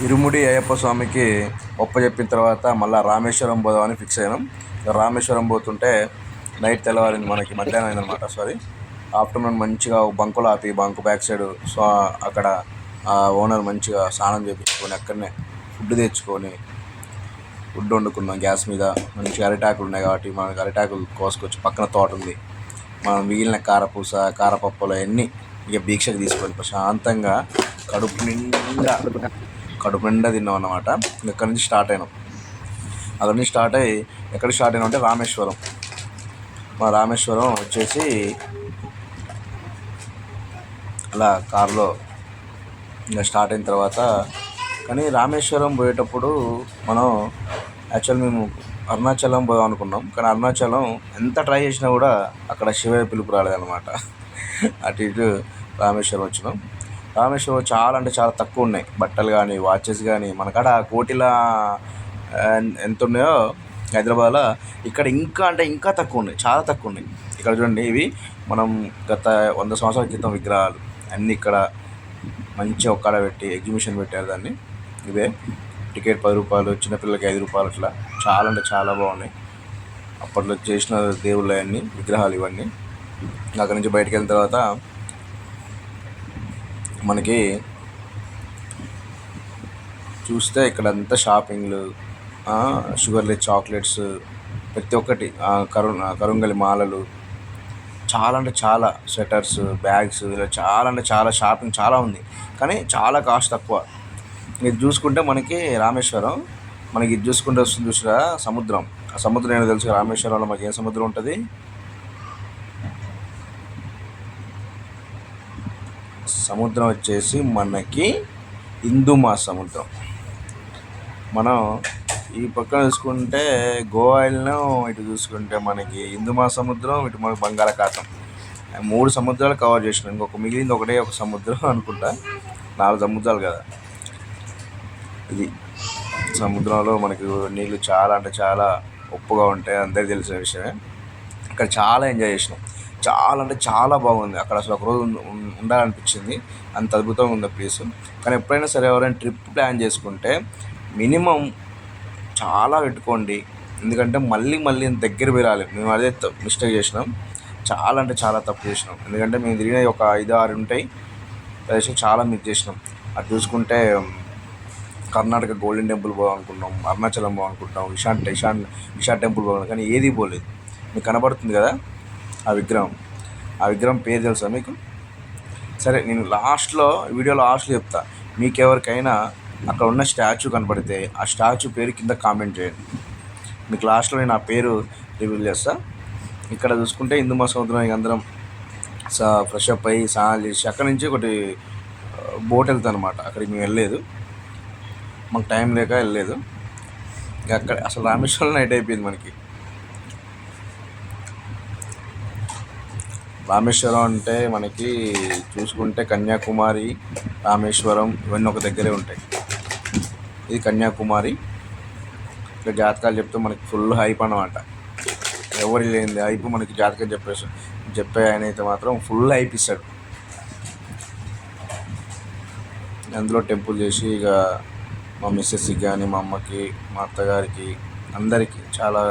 ఇరుముడి అయ్యప్ప స్వామికి ఒప్పజెప్పిన తర్వాత మళ్ళీ రామేశ్వరం పోదామని ఫిక్స్ అయినాం. రామేశ్వరం పోతుంటే నైట్ తెల్లవారింది, మనకి మధ్యాహ్నం అయిందనమాట. సారీ, ఆఫ్టర్నూన్ మంచిగా బంకులు ఆపి, బంకు బ్యాక్ సైడ్ అక్కడ ఓనర్ మంచిగా స్నానం చేయించుకొని అక్కడనే ఫుడ్ తెచ్చుకొని ఫుడ్ వండుకున్నాం. గ్యాస్ మీద మంచిగా అరిటాకులు ఉన్నాయి కాబట్టి మనకి అరిటాకులు కోసుకొచ్చి, పక్కన తోట ఉంది, మనం మిగిలిన కారపూస కారపప్పులు అవన్నీ ఇక దీక్షకు తీసుకొని ప్రశాంతంగా కడుపు నిండా తిన్నాం అన్నమాట. ఇక్కడి నుంచి స్టార్ట్ అయినాం. అక్కడి నుంచి స్టార్ట్ అయ్యి ఎక్కడికి స్టార్ట్ అయినాం అంటే రామేశ్వరం. మా రామేశ్వరం వచ్చేసి అలా కారులో ఇంకా స్టార్ట్ అయిన తర్వాత, కానీ రామేశ్వరం పోయేటప్పుడు మనం యాక్చువల్ మేము అరుణాచలం పోదాం అనుకున్నాం. కానీ అరుణాచలం ఎంత ట్రై చేసినా కూడా అక్కడ శివయ్య పిలుపు రాలేదన్నమాట. అటు ఇటు రామేశ్వరం వచ్చినాం. రామేశ్వరం చాలా అంటే చాలా తక్కువ ఉన్నాయి బట్టలు కానీ వాచెస్ కానీ. మనకాడ కోటిలా ఎంత ఉన్నాయో హైదరాబాద్లో, ఇక్కడ ఇంకా అంటే ఇంకా తక్కువ ఉన్నాయి, చాలా తక్కువ ఉన్నాయి. ఇక్కడ చూడండి, ఇవి మనం గత 100 సంవత్సరాల క్రితం విగ్రహాలు అన్నీ ఇక్కడ మంచిగా ఒక్కడ పెట్టి ఎగ్జిబిషన్ పెట్టారు దాన్ని. ఇవే టికెట్ 10 రూపాయలు, చిన్నపిల్లలకి 5 రూపాయలు, అట్లా చాలా అంటే చాలా బాగున్నాయి. అప్పట్లో చేసిన దేవుళ్ళు అన్నీ విగ్రహాలు ఇవన్నీ. అక్కడి నుంచి బయటకు వెళ్ళిన తర్వాత మనకి చూస్తే ఇక్కడంతా షాపింగ్లు, షుగర్లెస్ చాక్లెట్స్, ప్రతి ఒక్కటి, కరుంగలి మాలలు, చాలా అంటే చాలా స్వెటర్స్, బ్యాగ్స్, ఇలా చాలా అంటే చాలా షాపింగ్ చాలా ఉంది. కానీ చాలా కాస్ట్ తక్కువ. ఇది చూసుకుంటే మనకి రామేశ్వరం, మనకి ఇది చూసుకుంటే వస్తుంది చూసారా సముద్రం. ఆ సముద్రం ఏంటో తెలుసు, రామేశ్వరంలో మనకి ఏం సముద్రం ఉంటుంది? సముద్రం వచ్చేసి మనకి హిందూ మహాసముద్రం. మనం ఈ పక్కన చూసుకుంటే గోవా వెళ్ళినాం, ఇటు చూసుకుంటే మనకి హిందూ మహాసముద్రం, ఇటు మనకి బంగాళాఖాతం. 3 సముద్రాలు కవర్ చేసినాం. ఇంకొక మిగిలింది ఒకటే ఒక సముద్రం అనుకుంటా. 4 సముద్రాలు కదా ఇది. సముద్రంలో మనకి నీళ్ళు చాలా అంటే చాలా ఉప్పుగా ఉంటాయి, అందరికీ తెలిసిన విషయమే. ఇక్కడ చాలా ఎంజాయ్ చేసినాం. చాలా అంటే చాలా బాగుంది. అక్కడ అసలు ఒకరోజు ఉండాలనిపించింది, అంత అద్భుతంగా ఉంది ప్లేస్. కానీ ఎప్పుడైనా సరే ఎవరైనా ట్రిప్ ప్లాన్ చేసుకుంటే మినిమం చాలా పెట్టుకోండి, ఎందుకంటే మళ్ళీ దగ్గర పెరాలి. మేము అదే మిస్టేక్ చేసినాం, చాలా అంటే చాలా తప్పు చేసినాం. ఎందుకంటే మేము తిరిగినవి ఒక 5-6 ఉంటాయి ప్రదేశం, చాలా మిస్ చేసినాం. అది చూసుకుంటే కర్ణాటక గోల్డెన్ టెంపుల్ పోవాలనుకున్నాం, అరుణాచలం పోవాలనుకుంటాం, ఇషా టెంపుల్ పోవాలి, కానీ ఏది పోలేదు. మీకు కనబడుతుంది కదా ఆ విగ్రహం పేరు తెలుసా మీకు? సరే, నేను వీడియో లాస్ట్లో చెప్తా. మీకు ఎవరికైనా అక్కడ ఉన్న స్టాచ్యూ కనపడితే ఆ స్టాచ్యూ పేరు కింద కామెంట్ చేయండి. మీకు లాస్ట్లో నేను ఆ పేరు రివీల్ చేస్తా. ఇక్కడ చూసుకుంటే హిందూ మహాసముద్రం, అందరం ఫ్రెష్ అప్ అయ్యి స్నానాలు చేసి అక్కడి నుంచి ఒకటి బోట్ వెళ్తాను అనమాట. అక్కడికి మేము వెళ్ళలేదు, మాకు టైం లేక వెళ్ళలేదు. అక్కడ అసలు రామేశ్వరం నైట్ అయిపోయింది మనకి. రామేశ్వరం అంటే మనకి చూసుకుంటే కన్యాకుమారి, రామేశ్వరం ఇవన్నీ ఒక దగ్గరే ఉంటాయి. ఇది కన్యాకుమారి. ఇక్కడ జాతకాలు చెప్తే మనకి ఫుల్ హైప్ అన్నమాట. ఎవరి లేనిది హైప్ మనకి జాతకం చెప్పే ఆయన అయితే మాత్రం ఫుల్ హైప్ ఇస్తాడు. అందులో టెంపుల్ చేసి ఇక మా మిస్సెస్కి కానీ, మా అమ్మకి, మా అత్తగారికి, అందరికీ చాలా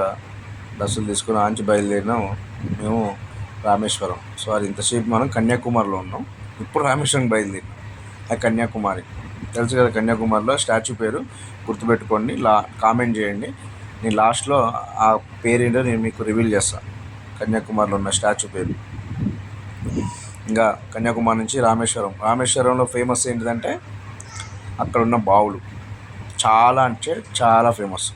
బస్సులు తీసుకుని ఆంచి బయలుదేరినాం మేము రామేశ్వరం. సో అది ఇంతసేపు మనం కన్యాకుమారిలో ఉన్నాం, ఇప్పుడు రామేశ్వరం బయలుదేరినాం. అది కన్యాకుమారి తెలుసు కదా. కన్యాకుమారిలో స్టాచ్యూ పేరు గుర్తుపెట్టుకోండి, కామెంట్ చేయండి. నేను లాస్ట్లో ఆ పేరు ఏంటో నేను మీకు రివీల్ చేస్తాను, కన్యాకుమారిలో ఉన్న స్టాచ్యూ పేరు. ఇంకా కన్యాకుమారి నుంచి రామేశ్వరంలో ఫేమస్ ఏంటిదంటే అక్కడ ఉన్న బావులు చాలా అంటే చాలా ఫేమస్.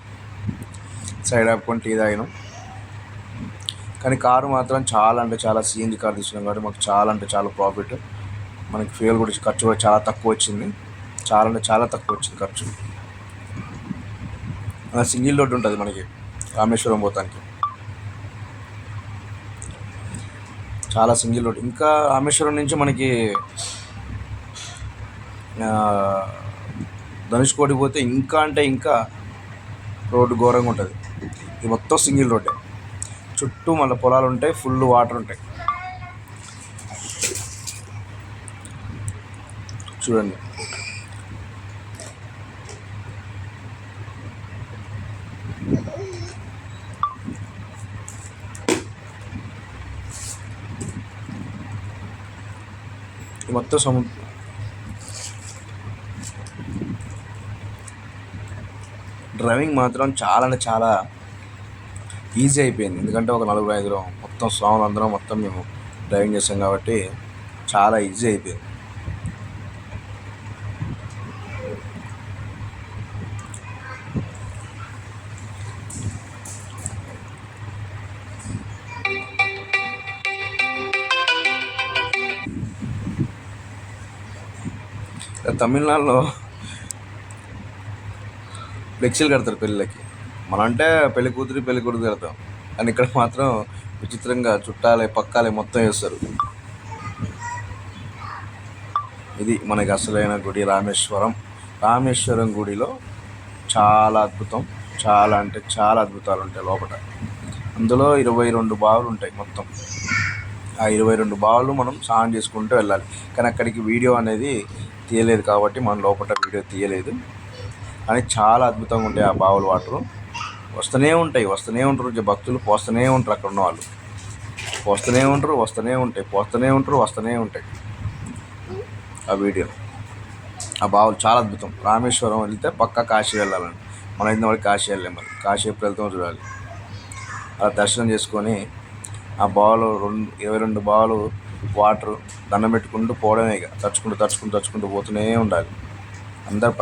సైడ్ ఆపుకొని టీ తాగినాం. కానీ కారు మాత్రం చాలా అంటే చాలా సిఎన్జి కార్ తీసుకున్నాం కాబట్టి మాకు చాలా అంటే చాలా ప్రాఫిట్. మనకి ఫ్యూయల్ కూడా ఖర్చు కూడా చాలా తక్కువ వచ్చింది, చాలా అంటే చాలా తక్కువ వచ్చింది ఖర్చు. సింగిల్ రోడ్ ఉంటుంది మనకి రామేశ్వరం పోతానికి, చాలా సింగిల్ రోడ్. ఇంకా రామేశ్వరం నుంచి మనకి ధనుష్కోటి పోతే ఇంకా అంటే ఇంకా రోడ్డు ఘోరంగా ఉంటుంది. ఇది మొత్తం సింగిల్ రోడ్డే, చుట్టూ మళ్ళీ పొలాలు ఉంటాయి, ఫుల్ వాటర్ ఉంటాయి. చూడండి మొత్తం డ్రైవింగ్ మాత్రం చాలా అంటే చాలా ఈజీ అయిపోయింది. ఎందుకంటే ఒక 4-5 మొత్తం స్వాములు అందరం మొత్తం మేము డ్రైవింగ్ చేస్తాం కాబట్టి చాలా ఈజీ అయిపోయింది. తమిళనాడులో ఫ్లెక్సీలు కడతారు పెళ్ళిళ్ళకి. మనం అంటే పెళ్లి కూతురు పెళ్లి కొడుకు కడతాం, కానీ ఇక్కడ మాత్రం విచిత్రంగా చుట్టాలే పక్కాలే మొత్తం వేస్తారు. ఇది మనకి అసలైన గుడి రామేశ్వరం గుడిలో చాలా అద్భుతం. చాలా అంటే చాలా అద్భుతాలు ఉంటాయి లోపల. అందులో 22 బావులు ఉంటాయి మొత్తం. ఆ 22 బావులు మనం స్నానం చేసుకుంటూ వెళ్ళాలి. కానీ అక్కడికి వీడియో అనేది తీయలేదు కాబట్టి మనం లోపల వీడియో తీయలేదు. కానీ చాలా అద్భుతంగా ఉంటాయి ఆ బావుల వాటరు. వస్తూనే ఉంటారు భక్తులు, పోస్తూనే ఉంటారు. అక్కడ ఉన్న వాళ్ళు వస్తూనే ఉంటాయి ఆ వీడియో. ఆ బావులు చాలా అద్భుతం. రామేశ్వరం వెళ్తే పక్కా కాశీ వెళ్ళాలండి. మనం ఇంతవరకు కాశీ వెళ్ళాం, మరి కాశీ ఎప్పుడు వెళ్తామో చూడాలి. అలా దర్శనం చేసుకొని ఆ బావులు 22 బావులు వాటరు దండం పెట్టుకుంటూ పోవడమే. ఇక తడుచుకుంటూ పోతూనే ఉండాలి. అందరు